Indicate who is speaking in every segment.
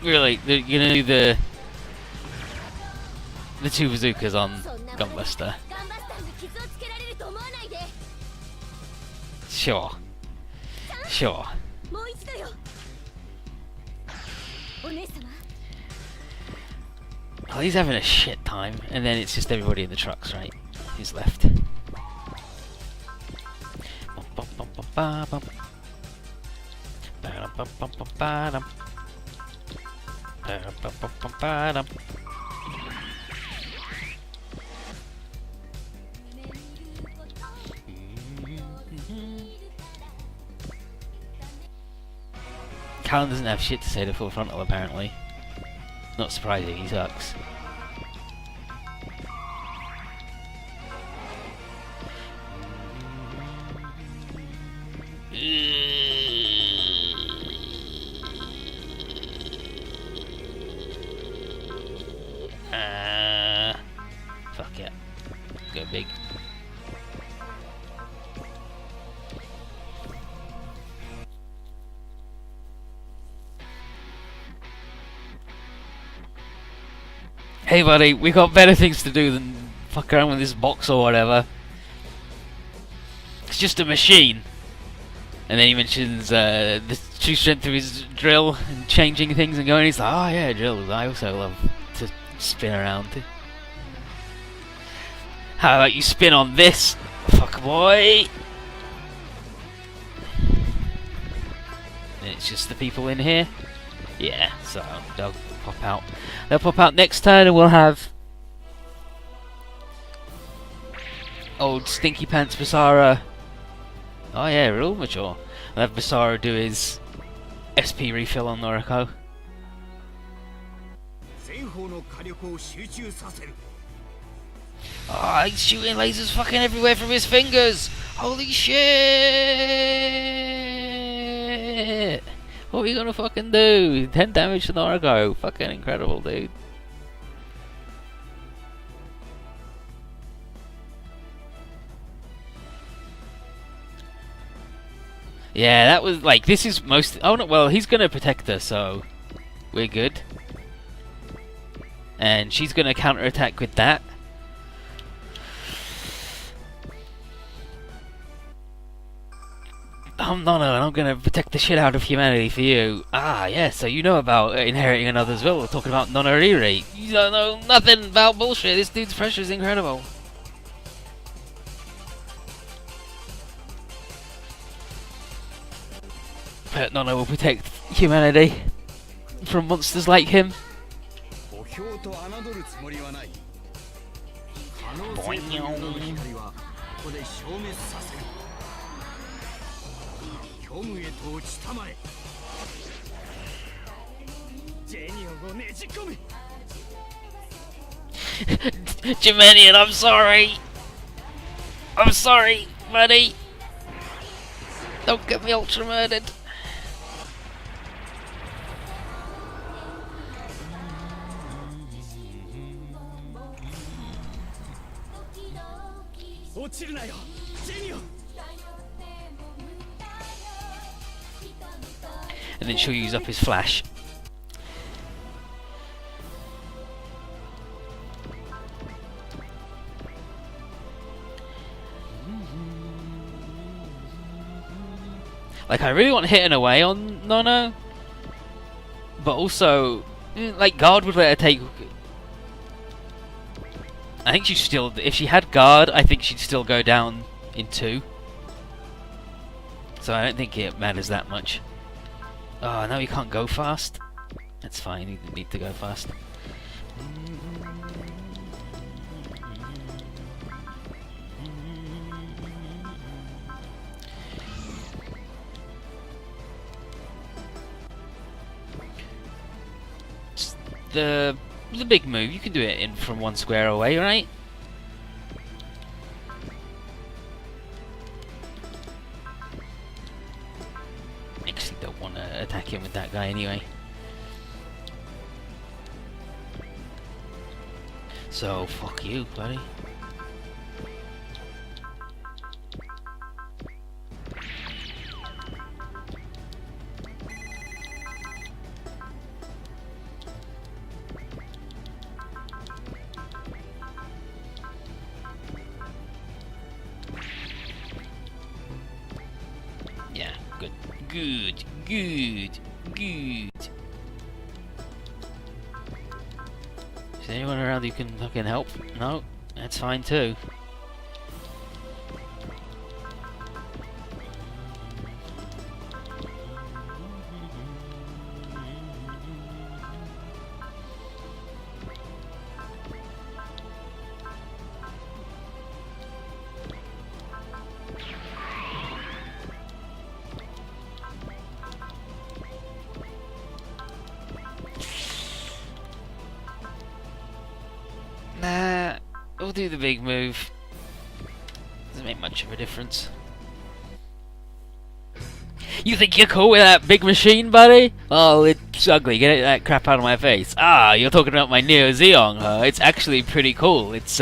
Speaker 1: Really, you're gonna do the two bazookas on Gunbuster? Sure. Sure. Oh, he's having a shit time, and then it's just everybody in the trucks, right? Who's left? Callan doesn't have shit to say to Full Frontal, apparently. Not surprising, he sucks. Fuck yeah. Go big. Hey buddy, we got better things to do than fuck around with this box or whatever. It's just a machine. And then he mentions the true strength of his drill and changing things and going, he's like, oh yeah, drills, I also love to spin around. How about you spin on this, fuck boy? And it's just the people in here. Yeah, so they'll pop out. They'll pop out next turn, and we'll have old Stinky Pants Basara. Oh yeah, real mature. We'll have Basara do his SP refill on Noriko. Oh, he's shooting lasers fucking everywhere from his fingers! Holy shit! What are you gonna fucking do? 10 damage to Noriko. Fucking incredible, dude. Yeah, that was like, this is most... Oh no, well, he's gonna protect her, so we're good. And she's gonna counterattack with that. I'm Nono, and I'm gonna protect the shit out of humanity for you. Ah, yeah, so you know about inheriting another's will. We're talking about Nonoriri. You don't know nothing about bullshit. This dude's pressure is incredible. But Nono will protect humanity from monsters like him. Jimenian, I'm sorry. I'm sorry, buddy. Don't get me ultra murdered. And then she'll use up his flash. Like, I really want hitting away on Nono, but also, like, guard would let her take. I think she'd still, if she had guard, I think she'd still go down in 2. So I don't think it matters that much. Oh, now he can't go fast. That's fine, he didn't need to go fast. The big move, you can do it in from 1 square away, right? Actually, don't want to attack him with that guy anyway. So fuck you, buddy. Good, good, good. Is there anyone around who can fucking help? No, that's fine too. Nah, we'll do the big move. Doesn't make much of a difference. You think you're cool with that big machine, buddy? Oh, it's ugly. Get that crap out of my face. Ah, you're talking about my Neo Zeon, huh? It's actually pretty cool. It's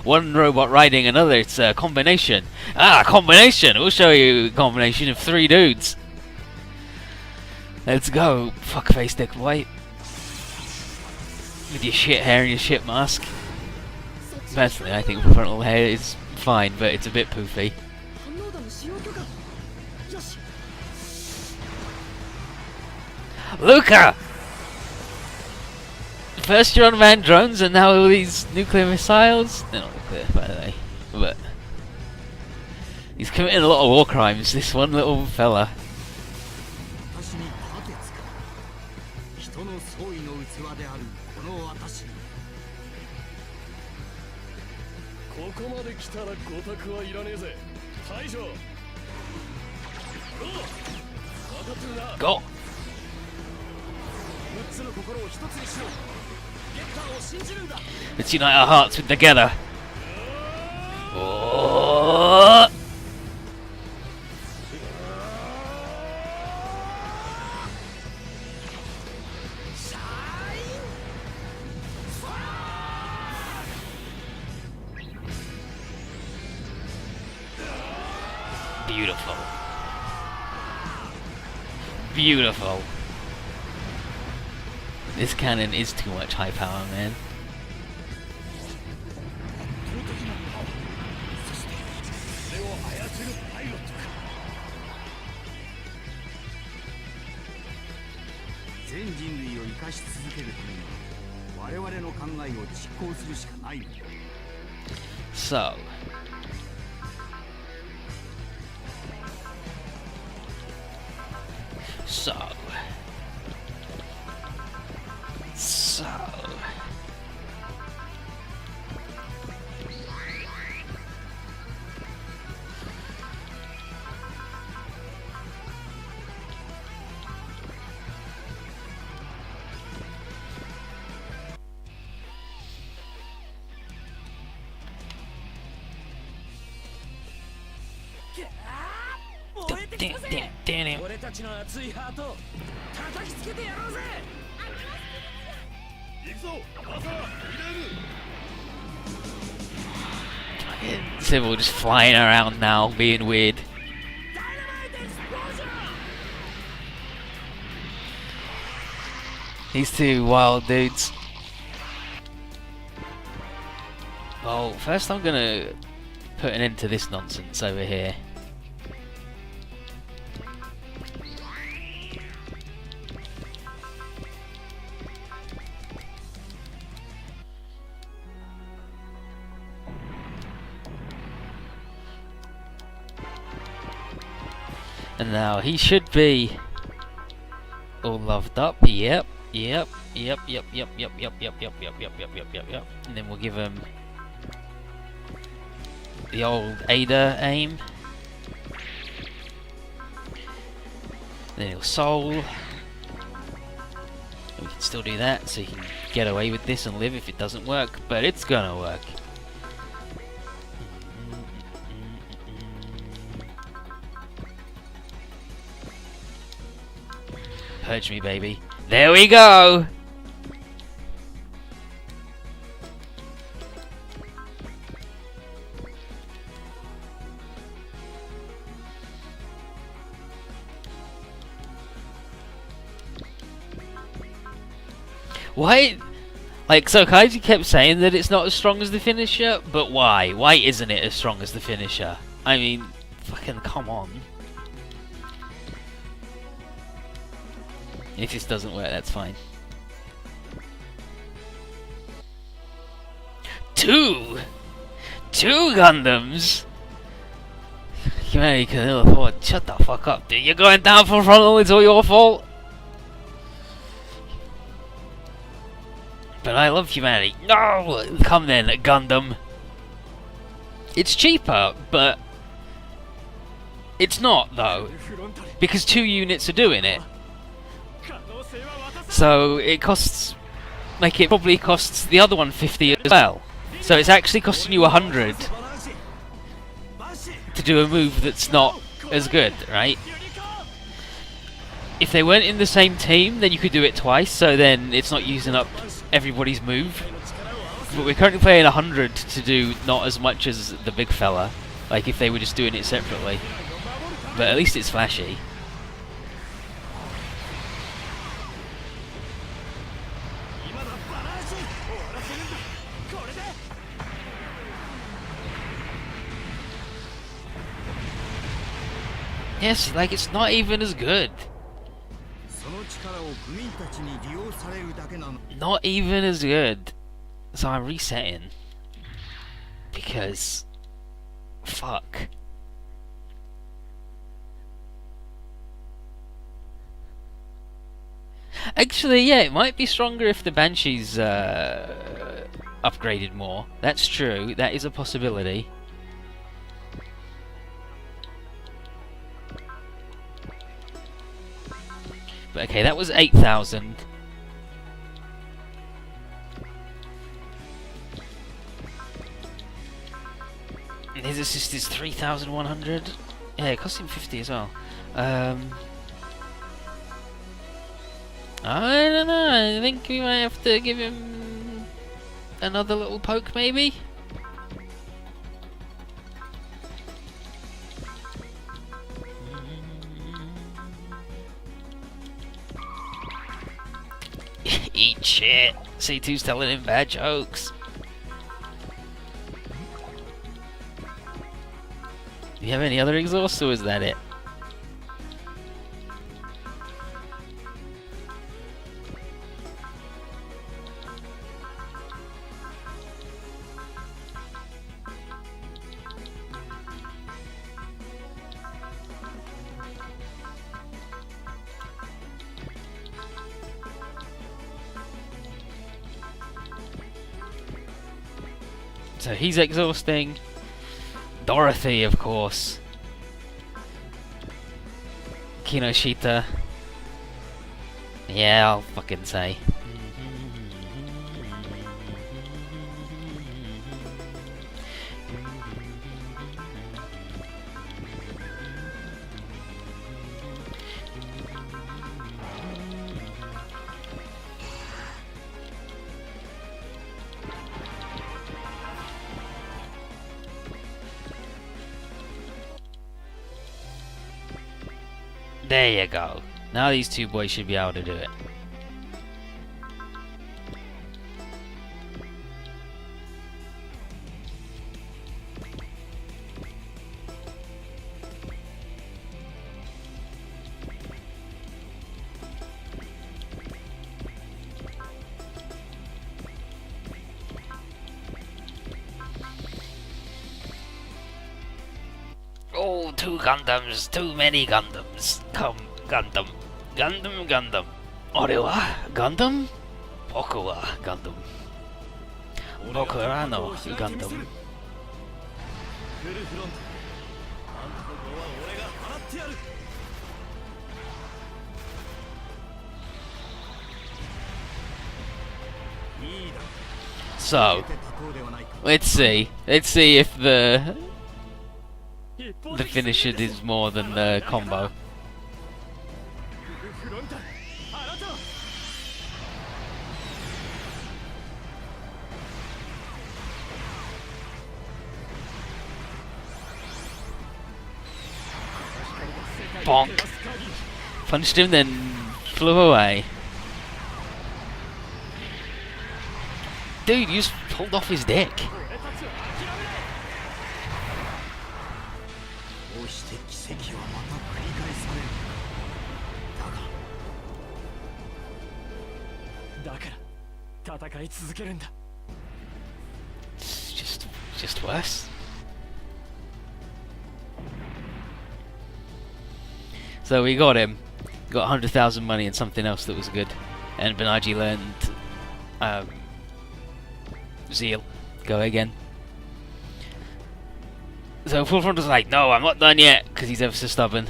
Speaker 1: one robot riding another. It's a combination. Ah, combination! We'll show you a combination of 3 dudes. Let's go, fuckface dick boy. With your shit hair and your shit mask. Personally, I think frontal hair is fine, but it's a bit poofy. Luca! First you're unmanned drones, and now all these nuclear missiles. They're not nuclear, by the way, but he's committing a lot of war crimes. This one little fella. Go! Let's unite our hearts with together. Oh. Beautiful. Beautiful. This cannon is too much high power, man. So. Damn. Civil just flying around now, being weird. These 2 wild dudes. Well, first I'm gonna put an end to this nonsense over here. And now he should be all loved up. Yep. And then we'll give him the old Ada aim. Then he'll soul. We can still do that, so he can get away with this and live if it doesn't work, but it's gonna work. Purge me, baby. There we go! Why? Like, so Kaiji kept saying that it's not as strong as the finisher, but why? Why isn't it as strong as the finisher? I mean, fucking come on. If this doesn't work, that's fine. Two Gundams? Humanity can ill afford. Shut the fuck up, dude. You're going down from frontal, it's all your fault. But I love humanity. No! Come then, Gundam. It's cheaper, but it's not, though. Because 2 units are doing it. So it costs... like, it probably costs the other one 50 as well. So it's actually costing you 100 to do a move that's not as good, right? If they weren't in the same team, then you could do it twice, so then it's not using up everybody's move. But we're currently playing 100 to do not as much as the big fella, like if they were just doing it separately. But at least it's flashy. Yes, like it's not even as good. Not even as good. So I'm resetting. Because... fuck. Actually, yeah, it might be stronger if the Banshee's upgraded more. That's true, that is a possibility. But okay, that was 8,000. His assist is 3,100. Yeah, it cost him 50 as well. I don't know, I think we might have to give him another little poke, maybe? Eat shit. C2's telling him bad jokes. Do you have any other exhausts, or is that it? So he's exhausting. Dorothy, of course. Kinoshita. Yeah, I'll fucking say. There you go. Now these two boys should be able to do it. Oh, 2 Gundams, too many Gundams. Come, Gundam. Gundam, Gundam. Ore wa Gundam? Boku wa Gundam. Boku ra no Gundam. So, let's see. Let's see if the finisher is more than the combo. Bonk. Punched him, then flew away. Dude, you just pulled off his dick. It's just worse. So we got him. Got 100,000 money and something else that was good. And Benaji learned zeal. Go again. So Full Frontal's like, no, I'm not done yet, because he's ever so stubborn.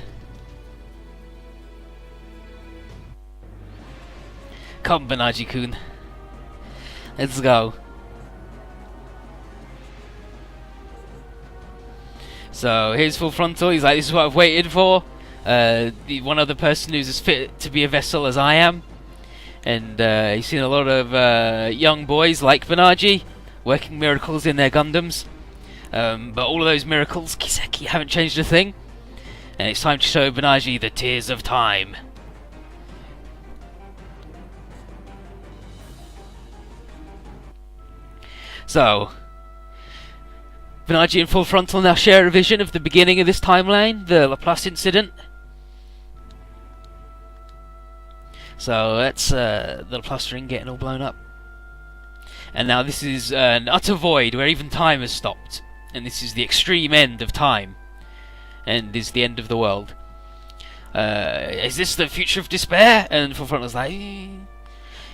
Speaker 1: Come, Benaji-kun. Let's go. So here's Full Frontal. He's like, this is what I've waited for. The one other person who's as fit to be a vessel as I am. And he's seen a lot of young boys like Benaji working miracles in their Gundams. But all of those miracles, Kiseki, haven't changed a thing. And it's time to show Benaji the tears of time. So, Benaji and Full Frontal now share a vision of the beginning of this timeline, the Laplace incident. So that's the Laplace ring getting all blown up. And now this is an utter void where even time has stopped. And this is the extreme end of time. And is the end of the world. Is this the future of despair? And Full Frontal's like,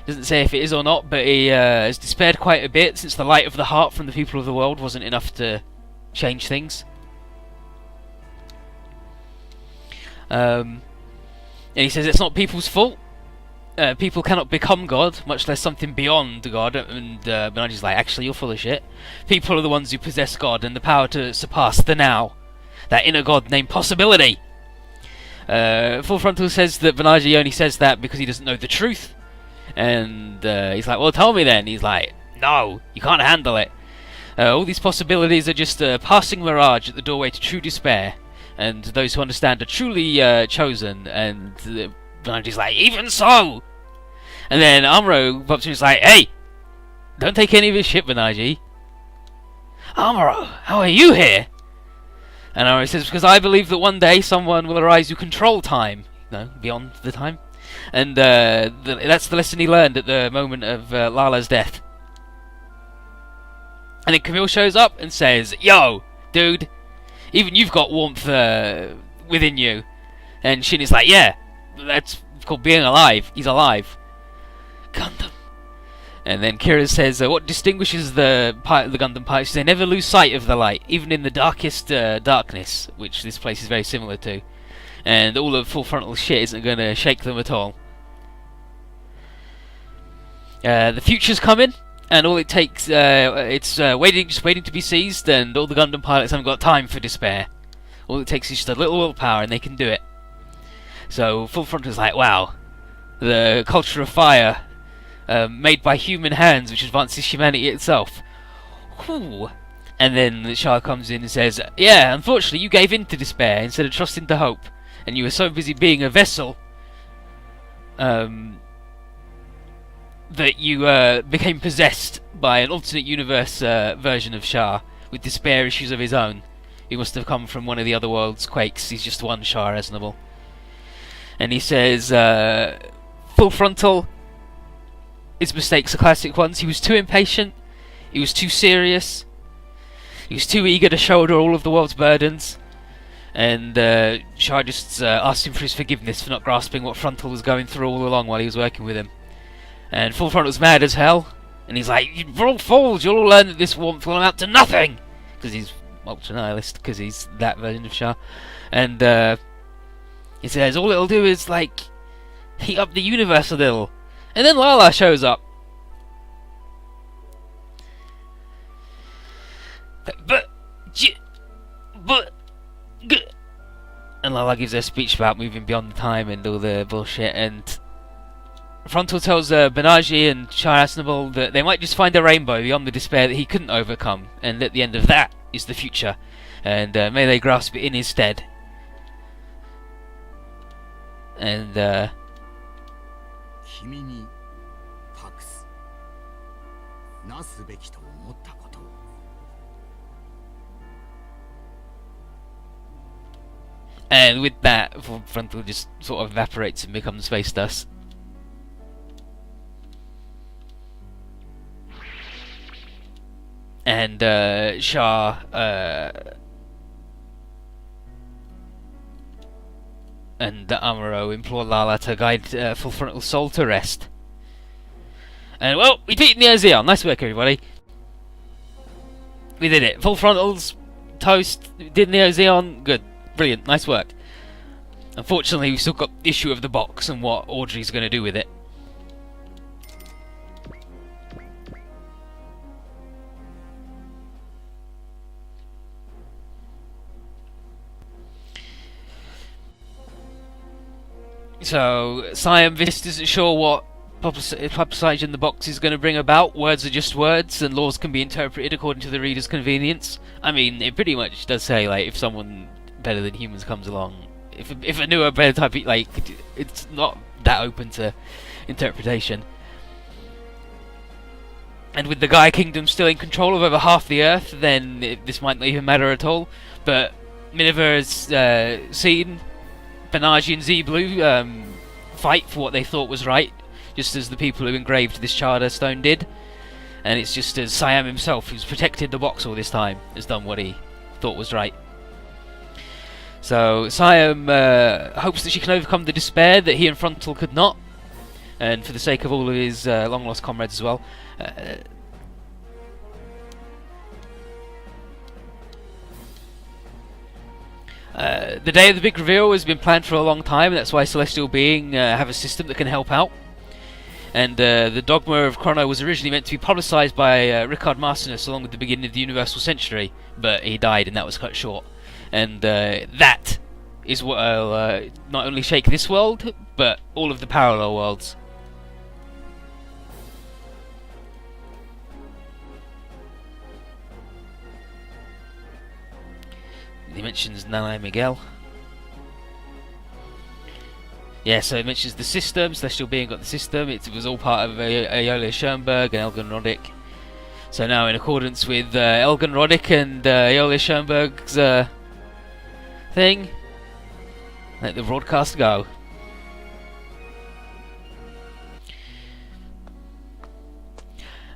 Speaker 1: doesn't say if it is or not, but he has despaired quite a bit since the light of the heart from the people of the world wasn't enough to change things. And he says it's not people's fault. People cannot become God, much less something beyond God. And Benaji's like, actually, you're full of shit. People are the ones who possess God and the power to surpass the now. That inner God named possibility. Full Frontal says that Benaji only says that because he doesn't know the truth. And he's like, well, tell me then. He's like, no, you can't handle it. All these possibilities are just a passing mirage at the doorway to true despair. And those who understand are truly chosen. And Benaji's like, even so! And then Amuro pops in and is like, hey! Don't take any of his shit, Benaji. Amuro, how are you here? And Amuro says, because I believe that one day someone will arise who control time. No, beyond the time. And that's the lesson he learned at the moment of Lala's death. And then Camille shows up and says, yo, dude, even you've got warmth within you. And Chien is like, yeah, that's called being alive. He's alive. Gundam. And then Kira says, what distinguishes the Gundam pilots is they never lose sight of the light, even in the darkest darkness, which this place is very similar to. And all of Full Frontal shit isn't going to shake them at all. The future's coming, and all it takes, it's just waiting to be seized, and all the Gundam pilots haven't got time for despair. All it takes is just a little willpower, and they can do it. So Full Frontal's like, wow, the culture of fire, made by human hands, which advances humanity itself. Whew. And then Shah comes in and says, yeah, unfortunately you gave in to despair instead of trusting to hope. And you were so busy being a vessel that you became possessed by an alternate universe version of Shah with despair issues of his own. He must have come from one of the other world's quakes. He's just one Shah Aznable. And he says, Full Frontal, his mistakes are classic ones. He was too impatient. He was too serious. He was too eager to shoulder all of the world's burdens. And Shah just asked him for his forgiveness for not grasping what Frontal was going through all along while he was working with him. And Full Frontal's mad as hell. And he's like, you're all fools, you'll all learn that this warmth will amount to nothing! Because he's ultra-nihilist, because he's that version of Shah. And he says, all it'll do is, like, heat up the universe a little. And then Lala shows up. And Lala gives her a speech about moving beyond time and all the bullshit, and Frontal tells Benaji and Shah Aznable that they might just find a rainbow beyond the despair that he couldn't overcome, and at the end of that is the future, and may they grasp it in his stead. And and with that, Frontal just sort of evaporates and becomes space dust. and Shah and Amuro implore Lala to guide Full Frontal Soul to rest. And well, we beat Neo Zeon. Nice work, everybody. We did it. Full Frontals, toast. Did Neo Zeon. Good. Brilliant. Nice work. Unfortunately, we've still got the issue of the box and what Audrey's going to do with it. So, Siam Vist isn't sure what publicising the box is going to bring about. Words are just words, and laws can be interpreted according to the reader's convenience. I mean, it pretty much does say, like, if someone better than humans comes along, if a newer, better type, like, it's not that open to interpretation. And with the Gaia Kingdom still in control of over half the Earth, then this might not even matter at all. But Minerva has seen Banaji and Z-Blue fight for what they thought was right, just as the people who engraved this charter stone did. And it's just as Siam himself, who's protected the box all this time, has done what he thought was right. So Siam hopes that she can overcome the despair that he and Frontal could not, and for the sake of all of his long-lost comrades as well. The day of the big reveal has been planned for a long time, and that's why Celestial Being have a system that can help out. And the dogma of Chrono was originally meant to be publicised by Richard Marcinus along with the beginning of the Universal Century, but he died and that was cut short. And that is what will not only shake this world, but all of the parallel worlds. He mentions Nana Miguel. Yeah, so it mentions the system. Celestial Being got the system. It was all part of Aeolia Schoenberg and Elgin Roddick. So now, in accordance with Elgin Roddick and Aeolia Schoenberg's thing, let the broadcast go.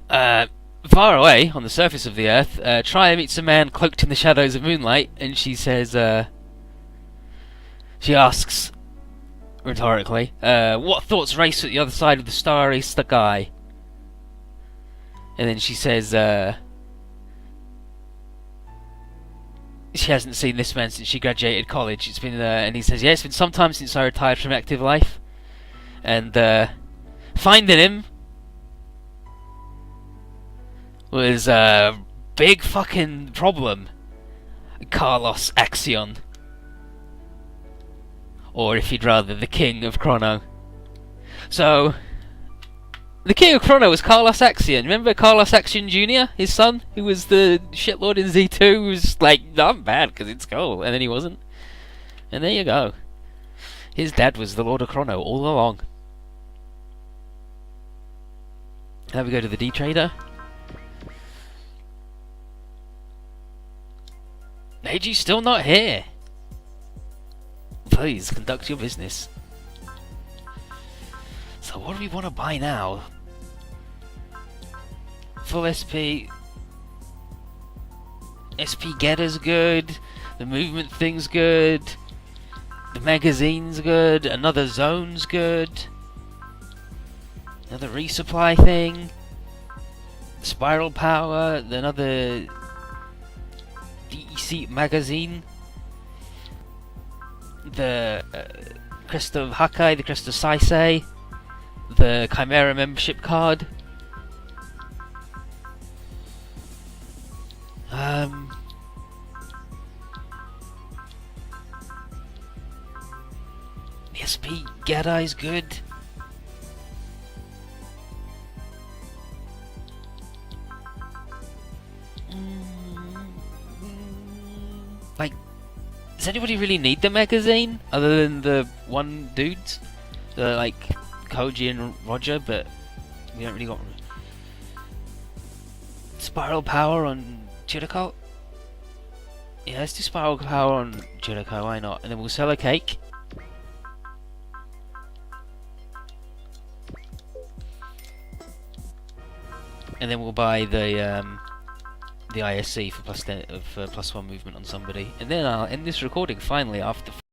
Speaker 1: Far away, on the surface of the Earth, Trier meets a man cloaked in the shadows of moonlight, and she says, she asks, rhetorically, what thoughts race at the other side of the starry sky? And then she says, she hasn't seen this man since she graduated college. It's been, and he says, yeah, it's been some time since I retired from active life. And, finding him was a big fucking problem. Carlos Axion. Or if you'd rather, the King of Chrono. So, the King of Chrono was Carlos Axion. Remember Carlos Axion Jr., his son, who was the shitlord in Z2, who was like, I'm bad because it's cool, and then he wasn't. And there you go. His dad was the Lord of Chrono all along. Now we go to the D-Trader. Neiji's still not here. Please, conduct your business. So what do we want to buy now? Full SP. SP Getter's good. The movement thing's good. The magazine's good. Another zone's good. Another resupply thing. Spiral power. Another DEC magazine. The Crest of Hakai, the Crest of Saisei, the Chimera membership card. The SP Gadai is good. Like, does anybody really need the magazine other than the one dudes? Like Koji and Roger, but we don't really got Spiral Power on Chiricult. Yeah, let's do Spiral Power on Chirico, why not? And then we'll sell a cake. And then we'll buy the the ISC for +1 movement on somebody, and then I'll end this recording finally after